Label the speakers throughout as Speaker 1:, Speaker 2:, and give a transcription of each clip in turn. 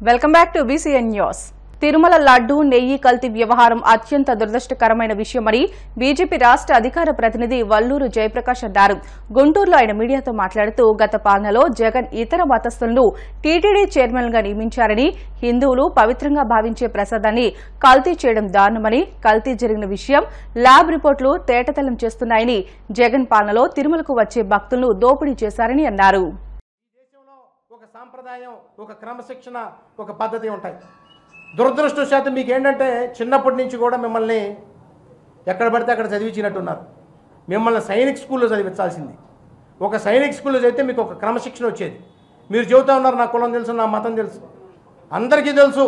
Speaker 1: Welcome back to BCN news. Tirumala laddu నెయ్యి కల్తీ వ్యవహారం అత్యంత దురదృష్టకరమైన విషయమని బీజేపీ రాష్ట్ర అధికార ప్రతినిధి వల్లూరు జయప్రకాష్ అన్నారు. గుంటూరులో ఆయన మీడియాతో మాట్లాడుతూ గత పాలనలో జగన్ ఇతర మతస్థులను టీటీడీ చైర్మన్గా నియమించారని, హిందువులు పవిత్రంగా భావించే ప్రసాదాన్ని కల్తీ చేయడం దారుణమని, కల్తీ జరిగిన విషయం ల్యాబ్ రిపోర్టులు తేటతెల్లం చేస్తున్నాయని, జగన్ పాలనలో తిరుమలకు వచ్చే భక్తులను దోపిడీ చేశారని అన్నారు.
Speaker 2: సాంప్రదాయం, ఒక క్రమశిక్షణ, ఒక పద్ధతి ఉంటాయి. దురదృష్టవశాత్తు మీకు ఏంటంటే చిన్నప్పటి నుంచి కూడా మిమ్మల్ని ఎక్కడ పడితే అక్కడ చదివించినట్టున్నారు. మిమ్మల్ని సైనిక్ స్కూల్లో చదివించాల్సింది. ఒక సైనిక్ స్కూల్లో చదివితే మీకు ఒక క్రమశిక్షణ వచ్చేది. మీరు చెబుతూ ఉన్నారు నా కులం తెలుసు, నా మతం తెలుసు, అందరికీ తెలుసు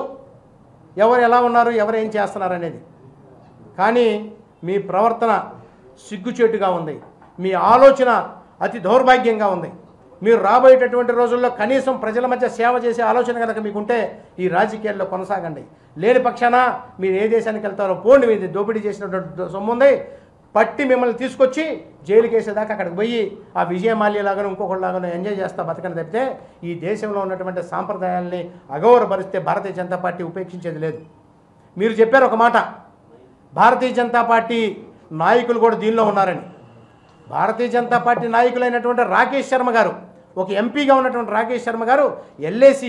Speaker 2: ఎవరు ఎలా ఉన్నారు, ఎవరు ఏం చేస్తున్నారు అనేది. కానీ మీ ప్రవర్తన సిగ్గుచేటుగా ఉంది, మీ ఆలోచన అతి దౌర్భాగ్యంగా ఉంది. మీరు రాబోయేటటువంటి రోజుల్లో కనీసం ప్రజల మధ్య సేవ చేసే ఆలోచన కనుక మీకుంటే ఈ రాజకీయాల్లో కొనసాగండి. లేని పక్షాన మీరు ఏ దేశానికి వెళ్తారో పోండి. మీరు దోపిడీ చేసినటువంటి సొమ్ము ఉంది, పట్టి మిమ్మల్ని తీసుకొచ్చి జైలుకి వేసేదాకా అక్కడికి పోయి ఆ విజయమాల్యలాగానో ఇంకొకటిలాగానో ఎంజాయ్ చేస్తా బతకని తప్పితే ఈ దేశంలో ఉన్నటువంటి సాంప్రదాయాల్ని అగౌరవపరిస్తే భారతీయ జనతా పార్టీ ఉపేక్షించేది లేదు. మీరు చెప్పారు ఒక మాట, భారతీయ జనతా పార్టీ నాయకులు కూడా దీనిలో ఉన్నారని. భారతీయ జనతా పార్టీ నాయకులైనటువంటి రాకేష్ శర్మ గారు, ఒక ఎంపీగా ఉన్నటువంటి రాకేష్ శర్మ గారు LAC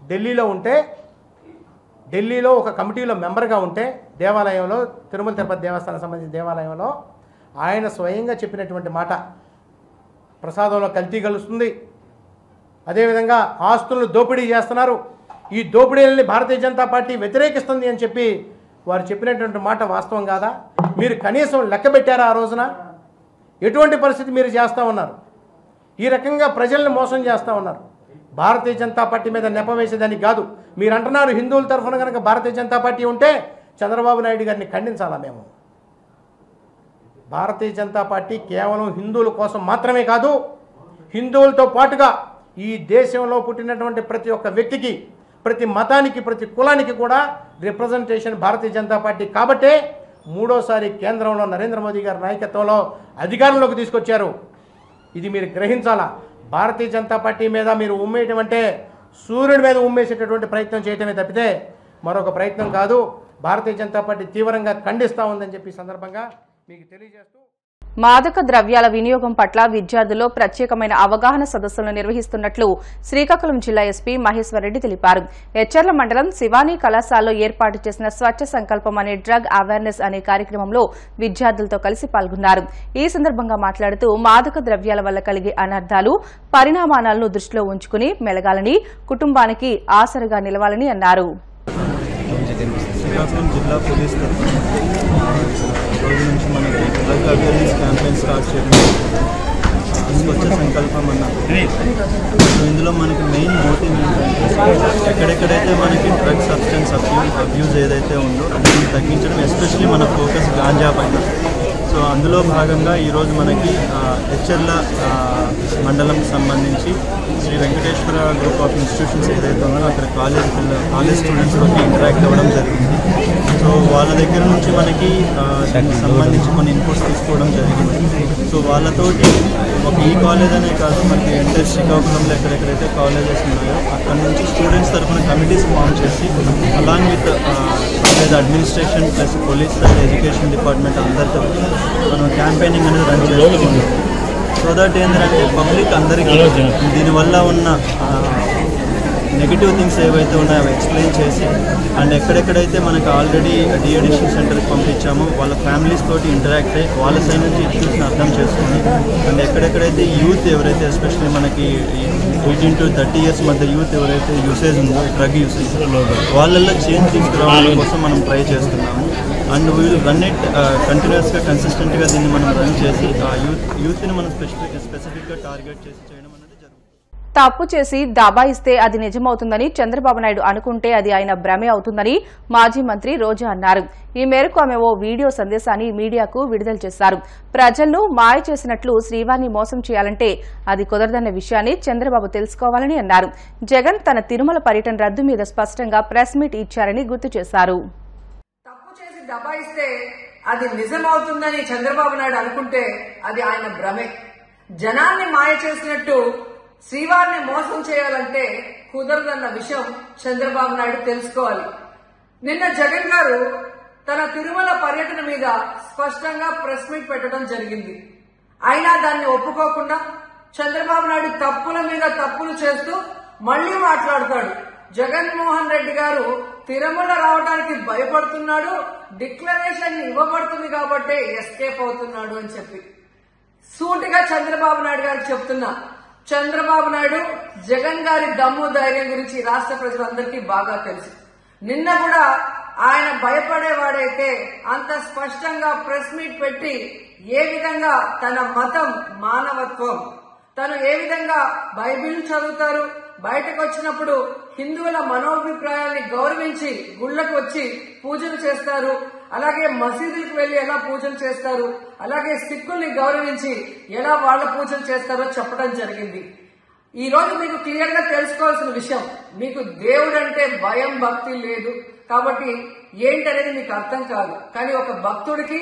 Speaker 2: ఢిల్లీలో ఉంటే, ఢిల్లీలో ఒక కమిటీలో మెంబర్గా ఉంటే, దేవాలయంలో తిరుమల తిరుపతి దేవస్థానం సంబంధించిన దేవాలయంలో ఆయన స్వయంగా చెప్పినటువంటి మాట, ప్రసాదంలో కల్తీ కలుస్తుంది, అదేవిధంగా ఆస్తులను దోపిడీ చేస్తున్నారు, ఈ దోపిడీలని భారతీయ జనతా పార్టీ వ్యతిరేకిస్తుంది అని చెప్పి వారు చెప్పినటువంటి మాట వాస్తవం కాదా? మీరు కనీసం లెక్క పెట్టారా ఆ రోజున? ఎటువంటి పరిస్థితి మీరు చేస్తూ ఉన్నారు? ఈ రకంగా ప్రజల్ని మోసం చేస్తూ ఉన్నారు. భారతీయ జనతా పార్టీ మీద నెపం వేసేదానికి కాదు. మీరు అంటున్నారు హిందువుల తరఫున కనుక భారతీయ జనతా పార్టీ ఉంటే చంద్రబాబు నాయుడు గారిని ఖండించాలా మేము? భారతీయ జనతా పార్టీ కేవలం హిందువుల కోసం మాత్రమే కాదు, హిందువులతో పాటుగా ఈ దేశంలో పుట్టినటువంటి ప్రతి ఒక్క వ్యక్తికి, ప్రతి మతానికి, ప్రతి కులానికి కూడా రిప్రజెంటేషన్ భారతీయ జనతా పార్టీ. కాబట్టే మూడోసారి కేంద్రంలో నరేంద్ర మోదీ గారి నాయకత్వంలో అధికారంలోకి తీసుకొచ్చారు. ఇది మీరు గ్రహించాలా. భారతీయ జనతా పార్టీ మీద మీరు ఉమ్మేయటం అంటే సూర్యుడి మీద ఉమ్మేసేటటువంటి ప్రయత్నం చేయటమే తప్పితే మరొక ప్రయత్నం కాదు. భారతీయ జనతా పార్టీ తీవ్రంగా ఖండిస్తూ ఉందని చెప్పి సందర్భంగా మీకు తెలియజేస్తూ,
Speaker 1: మాదక ద్రవ్యాల వినియోగం పట్ల విద్యార్థుల్లో ప్రత్యేకమైన అవగాహన సదస్సులను నిర్వహిస్తున్నట్లు శ్రీకాకుళం జిల్లా ఎస్పీ మహేశ్వర్ రెడ్డి తెలిపారు. ఎచ్చర్ల మండలం శివానీ కళాశాలలో ఏర్పాటు చేసిన స్వచ్ఛ సంకల్పం అనే డ్రగ్ అవేర్నెస్ అనే కార్యక్రమంలో విద్యార్థులతో కలిసి పాల్గొన్నారు. ఈ సందర్భంగా మాట్లాడుతూ మాదక ద్రవ్యాల వల్ల కలిగే అనర్థాలు, పరిణామాలను దృష్టిలో ఉంచుకుని మెలగాలని, కుటుంబానికి ఆసరగా నిలవాలని అన్నారు.
Speaker 3: శ్రీకాకుళం జిల్లా పోలీస్ రోజు నుంచి మనకి డ్రగ్ అవేర్నెస్ క్యాంపెయిన్ స్టార్ట్ చేయడం, స్వచ్ఛ సంకల్పం అన్నారు. సో ఇందులో మనకి మెయిన్ మోటివ్ ఏంటంటే ఎక్కడెక్కడైతే మనకి డ్రగ్ సబ్స్టెన్స్ అబ్యూజ్ ఏదైతే ఉందో దాన్ని తగ్గించడం, ఎస్పెషల్లీ మన ఫోకస్ గాంజా పైన. సో అందులో భాగంగా ఈరోజు మనకి ఎచ్చర్ల మండలంకి సంబంధించి Sri Venkateswara group of institutions ఏదైతే ఉందో అక్కడ కాలేజ్ స్టూడెంట్స్లోకి ఇంటరాక్ట్ అవ్వడం జరిగింది. సో వాళ్ళ దగ్గర నుంచి మనకి దానికి సంబంధించి కొన్ని ఇన్పుట్స్ తీసుకోవడం జరిగింది. సో వాళ్ళతోటి ఒక ఈ కాలేజ్ అనే కాదు, మనకి ఎంటర్ శ్రీకాకుళంలో ఎక్కడెక్కడైతే కాలేజెస్ ఉన్నాయో అక్కడ నుంచి స్టూడెంట్స్ తరఫున కమిటీస్ ఫామ్ చేసి along with administration plus police and education department అందరితో మనం క్యాంపెయినింగ్ అనేది రన్ చేస్తున్నాం. సో దట్ ఏంటంటే పబ్లిక్ అందరికీ దీనివల్ల ఉన్న నెగిటివ్ థింగ్స్ ఏవైతే ఉన్నాయో అవి ఎక్స్ప్లెయిన్ చేసి, అండ్ ఎక్కడెక్కడైతే మనకు ఆల్రెడీ డీఅడిక్షన్ సెంటర్కి పంపించామో వాళ్ళ ఫ్యామిలీస్ తోటి ఇంటరాక్ట్ అయ్యి వాళ్ళ సైడ్ నుంచి ఇష్యూస్ని అర్థం చేసుకుని, అండ్ ఎక్కడెక్కడైతే యూత్ ఎవరైతే ఎస్పెషల్లీ మనకి 18 to 30 years మధ్య యూత్ ఎవరైతే యూసేజ్ ఉందో, డ్రగ్ యూసేజ్, వాళ్ళల్లో చేంజ్ తీసుకురావడం కోసం మనం ట్రై చేస్తున్నాము. అండ్ వీల్ రన్ ఇట్ కంటిన్యూస్గా కన్సిస్టెంట్గా దీన్ని మనం రన్ చేసి ఆ యూత్ని మనం స్పెసిఫిక్గా టార్గెట్ చేసి చేయడం అనేది జరుగుతుంది.
Speaker 1: తప్పు చేసి దబాయిస్తే అది నిజమవుతుందని చంద్రబాబు నాయుడు అనుకుంటే అది ఆయన భ్రమే అవుతుందని మాజీ మంత్రి రోజా అన్నారు. ఈ మేరకు ఆమె ఓ వీడియో సందేశాన్ని మీడియాకు విడుదల చేశారు. ప్రజలను మాయ చేసినట్లు శ్రీవారిని మోసం చేయాలంటే అది కుదరదన్న విషయాన్ని చంద్రబాబు తెలుసుకోవాలని అన్నారు. జగన్ తన తిరుమల పర్యటన రద్దు మీద స్పష్టంగా ప్రెస్ మీట్ ఇచ్చారని గుర్తు చేశారు.
Speaker 4: తప్పు చేసి దబాయిస్తే అది నిజమవుతుందని చంద్రబాబు నాయుడు అనుకుంటే అది ఆయన భ్రమే. జనాన్ని మాయ చేసినట్టు శ్రీవారిని మోసం చేయాలంటే కుదరదన్న విషయం చంద్రబాబు నాయుడు తెలుసుకోవాలి. నిన్న జగన్ గారు తన తిరుమల పర్యటన మీద స్పష్టంగా ప్రెస్ మీట్ పెట్టడం జరిగింది. అయినా దాన్ని ఒప్పుకోకుండా చంద్రబాబు నాయుడు తప్పుల మీద తప్పులు చేస్తూ మళ్లీ మాట్లాడతాడు. జగన్మోహన్ రెడ్డి గారు తిరుమల రావడానికి భయపడుతున్నాడు, డిక్లరేషన్ ఇవ్వబడుతుంది కాబట్టి ఎస్కేప్ అవుతున్నాడు అని చెప్పి సూటిగా చంద్రబాబు నాయుడు గారికి చెప్తున్నా. చంద్రబాబు నాయుడు జగన్ గారి దమ్ము ధైర్యం గురించి రాష్ట్ర ప్రజలందరికీ బాగా తెలుసు. నిన్న కూడా ఆయన భయపడేవాడైతే అంత స్పష్టంగా ప్రెస్ మీట్ పెట్టి ఏ విధంగా తన మతం మానవత్వం, తను ఏ విధంగా బైబిల్ చదువుతారు, బయటకు వచ్చినప్పుడు హిందువుల మనోభిప్రాయాల్ని గౌరవించి గుళ్లకు వచ్చి పూజలు చేస్తారు, అలాగే మసీదులకు వెళ్లి ఎలా పూజలు చేస్తారు, అలాగే సిక్కుల్ని గౌరవించి ఎలా వాళ్ల పూజలు చేస్తారో చెప్పడం జరిగింది. ఈ రోజు మీకు క్లియర్ గా తెలుసుకోవాల్సిన విషయం, మీకు దేవుడంటే భయం భక్తి లేదు కాబట్టి ఏంటనేది మీకు అర్థం కాదు. కానీ ఒక భక్తుడికి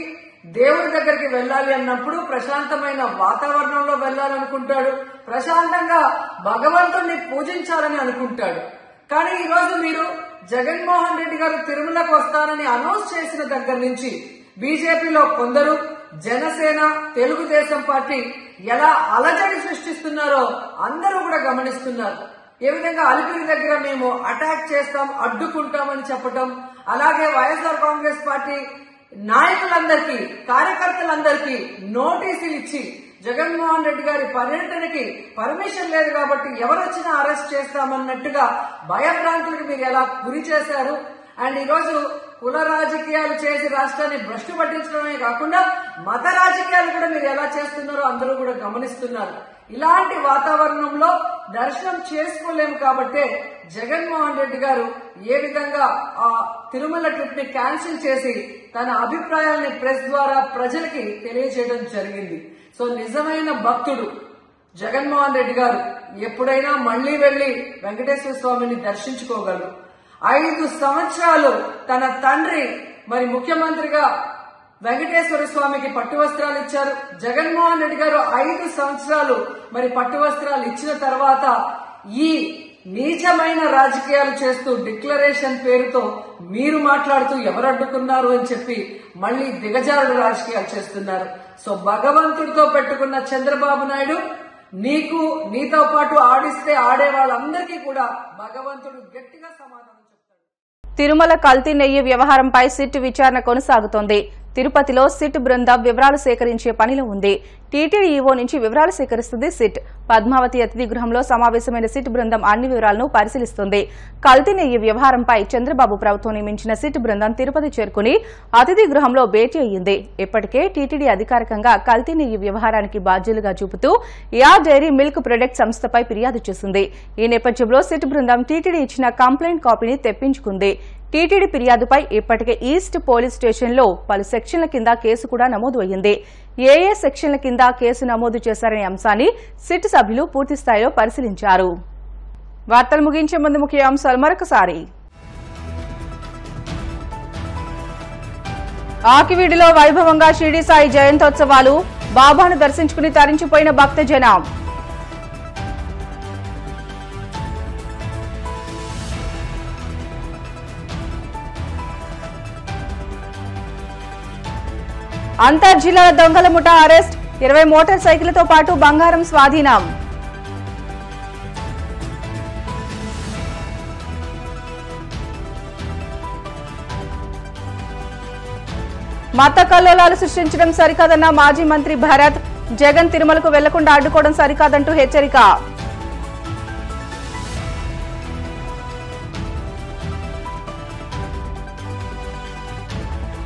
Speaker 4: దేవుడి దగ్గరికి వెళ్ళాలి అన్నప్పుడు ప్రశాంతమైన వాతావరణంలో వెళ్ళాలనుకుంటాడు, ప్రశాంతంగా భగవంతుడిని పూజించాలని అనుకుంటాడు. కానీ ఈ రోజు మీరు జగన్మోహన్ రెడ్డి గారు తిరుమలకు వస్తారని అనౌన్స్ చేసిన దగ్గర నుంచి బీజేపీలో కొందరు, జనసేన, తెలుగుదేశం పార్టీ ఎలా అలజడి సృష్టిస్తున్నారో అందరూ కూడా గమనిస్తున్నారు. ఏ విధంగా అలిపిరి దగ్గర మేము అటాక్ చేస్తాం, అడ్డుకుంటామని చెప్పటం, అలాగే వైఎస్ఆర్ కాంగ్రెస్ పార్టీ నాయకులందరికీ, కార్యకర్తలందరికీ నోటీసులు ఇచ్చి జగన్మోహన్ రెడ్డి గారి పర్యటనకి పర్మిషన్ లేదు కాబట్టి ఎవరొచ్చినా అరెస్ట్ చేస్తామన్నట్టుగా భయభ్రాంతులకు మీరు ఎలా గురి చేశారు. అండ్ ఈరోజు కుల రాజకీయాలు చేసి రాష్ట్రాన్ని భ్రష్టు పట్టించడమే కాకుండా మత రాజకీయాలు కూడా మీరు ఎలా చేస్తున్నారో అందరూ కూడా గమనిస్తున్నారు. ఇలాంటి వాతావరణంలో దర్శనం చేసుకోలేము కాబట్టే జగన్మోహన్ రెడ్డి గారు ఏ విధంగా ఆ తిరుమల ట్రిప్ ని క్యాన్సిల్ చేసి తన అభిప్రాయాల్ని ప్రెస్ ద్వారా ప్రజలకి తెలియజేయడం జరిగింది. సో నిజమైన భక్తుడు జగన్మోహన్ రెడ్డి గారు ఎప్పుడైనా మళ్లీ వెళ్లి వెంకటేశ్వర స్వామిని దర్శించుకోగలరు. 5 సంవత్సరాలు తన తండ్రి మరి ముఖ్యమంత్రిగా వెంకటేశ్వర స్వామికి పట్టు వస్త్రాలు ఇచ్చారు. జగన్మోహన్ రెడ్డి గారు 5 సంవత్సరాలు మరి పట్టు వస్త్రాలు ఇచ్చిన తర్వాత ఈ నీచమైన రాజకీయాలు చేస్తూ డిక్లరేషన్ పేరుతో మీరు మాట్లాడుతూ ఎవరు అడ్డుకున్నారు అని చెప్పి మళ్లీ దిగజారుడు రాజకీయాలు చేస్తున్నారు. సో భగవంతుడితో పెట్టుకున్న చంద్రబాబు నాయుడు నీతో పాటు ఆడిస్తే ఆడే వాళ్ళందరికీ కూడా భగవంతుడు గట్టిగా సమాధానం చెప్తాడు.
Speaker 1: తిరుమల కల్తీ నెయ్యి వ్యవహారంపై సిట్ విచారణ కొనసాగుతోంది. తిరుపతిలో సిట్ బృందం వివరాలు సేకరించే పనిలో ఉంది. టీటీడీ ఈవో నుంచి వివరాలు సేకరిస్తుంది సిట్. పద్మావతి అతిథి గృహంలో సమావేశమైన సిట్ బృందం అన్ని వివరాలను పరిశీలిస్తుంది. కల్తీ నెయ్యి వ్యవహారంపై చంద్రబాబు ప్రభుత్వం నియమించిన సిట్ బృందం తిరుపతి చేరుకుని అతిథి గృహంలో భేటీ అయ్యింది. ఇప్పటికే టీటీడీ అధికారికంగా కల్తీ నెయ్యి వ్యవహారానికి బాధ్యులుగా చూపుతూ యా డైరీ మిల్క్ ప్రొడక్ట్ సంస్థపై ఫిర్యాదు చేసింది. ఈ నేపథ్యంలో సిట్ బృందం టీటీడీ ఇచ్చిన కంప్లైంట్ కాపీని తెప్పించుకుంది. టీటీడీ ఫిర్యాదుపై ఇప్పటికే ఈస్ట్ పోలీస్ స్టేషన్లో పలు సెక్షన్ల కింద కేసు కూడా నమోదు అయ్యింది. ఏ సెక్షన్ల కింద కేసు నమోదు చేశారనే అంశాన్ని సిట్ సభ్యులు పూర్తిస్థాయిలో పరిశీలించారు. వార్తలు ముగించే ముందు ముఖ్య అంశాలు మరొకసారి. ఆకివీడిలో వైభవంగా షిరిడి సాయి జయంతోత్సవాలు. బాబాను దర్శించుకుని తరించిపోయిన భక్తజనం. అంతర్జిల్లాల దొంగల ముఠా అరెస్ట్. 20 మోటార్ సైకిళ్లతో పాటు బంగారం స్వాధీనం. మత కల్లోలాలు సృష్టించడం సరికాదన్న మాజీ మంత్రి భరత్. జగన్ తిరుమలకు వెళ్లకుండా అడ్డుకోవడం సరికాదంటూ హెచ్చరిక.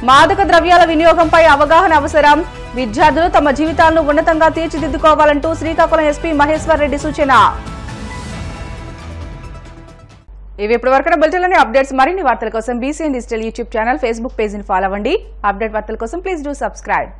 Speaker 1: మాదక ద్రవ్యాల వినియోగంపై అవగాహన అవసరం. విద్యార్థులు తమ జీవితాలను ఉన్నతంగా తీర్చిదిద్దుకోవాలంటూ శ్రీకాకుళం ఎస్పీ మహేశ్వర్ రెడ్డి సూచన. ఇవి ఇప్పటివరకు బులెటిన్లోని అప్డేట్స్. మరిన్ని వార్తల కోసం BCN digital YouTube channel, Facebook పేజీని ఫాలో అవ్వండి. అప్డేట్ వార్తల కోసం ప్లీజ్ డూ సబ్స్క్రైబ్.